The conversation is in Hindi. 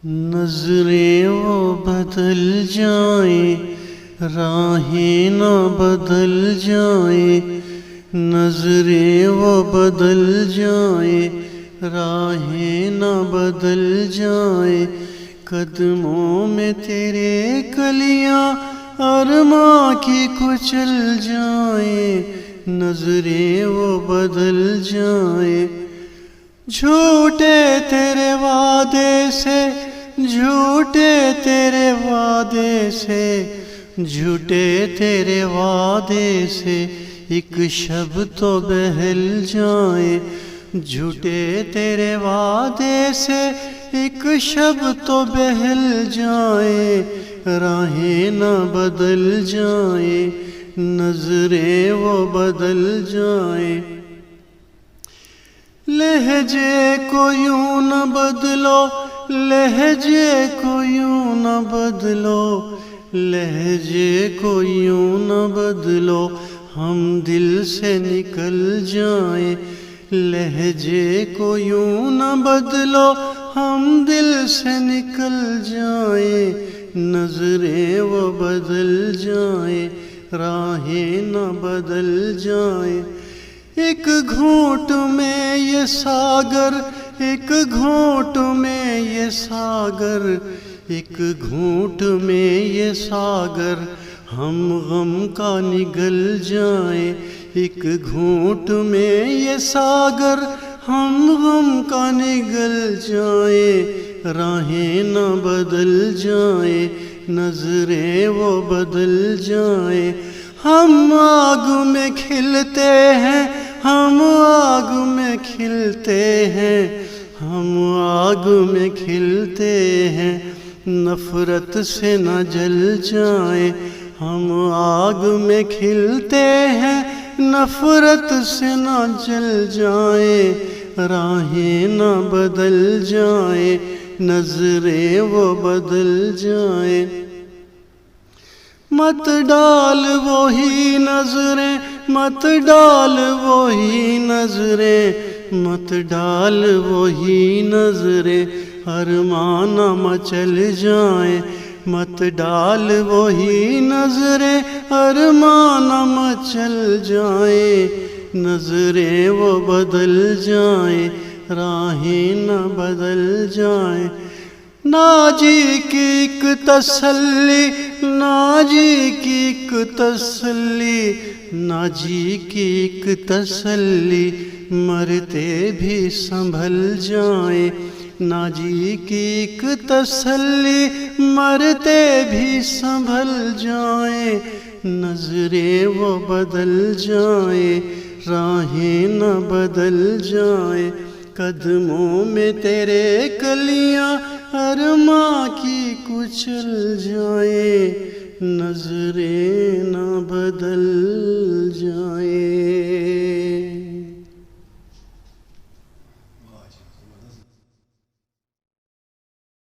नजरें वो बदल जाए, राहें न बदल जाए। नजरें वो बदल जाए, राहें न बदल जाए। कदमों में तेरे कलियां अरमा की कुचल जाए। नजरें वो बदल जाए। झूठे तेरे वादे से, झूठे तेरे वादे से, झूठे तेरे वादे से एक शब्द तो बहल जाए। झूठे तेरे वादे से एक शब्द तो बहल जाए। राहें न बदल जाए, नजरें वो बदल जाए। लहजे को यूं न बदलो, लहजे को यूं न बदलो, लहजे को यूं न बदलो, हम दिल से निकल जाए। लहजे को यूं न बदलो, हम दिल से निकल जाए। नजरें वो बदल जाए, राहें न बदल जाए। एक घूंट में ये सागर, एक घूंट में ये सागर, एक घूंट में ये सागर, हम गम का निगल जाए। एक घूंट में ये सागर, हम गम का निगल जाए। राहें न बदल जाए, नजरें वो बदल जाए। हम आग में खिलते हैं, हम आग में खिलते हैं, हम आग में खिलते हैं। नफरत से न जल जाए। हम आग में खिलते हैं, नफरत से न जल जाए। राहें न बदल जाए, नजरें वो बदल जाए। मत डाल वही नजरें, मत डाल वही नजरें, मत डाल वही नजरें, अरमान मचल जाए। मत डाल वही नजरें, अरमान मचल जाए। नजरें वो बदल जाए, राहें न बदल जाए। नाजी की एक तसल्ली, नाजी की एक तसल्ली, नाजी की एक तसल्ली, मरते भी संभल जाए। नाजी की एक तसल्ली, मरते भी संभल जाए। नजरें वो बदल जाए, राहें न बदल जाए। कदमों में तेरे कलियां अरमा की कुचल जाए। नजरें न बदल जाए।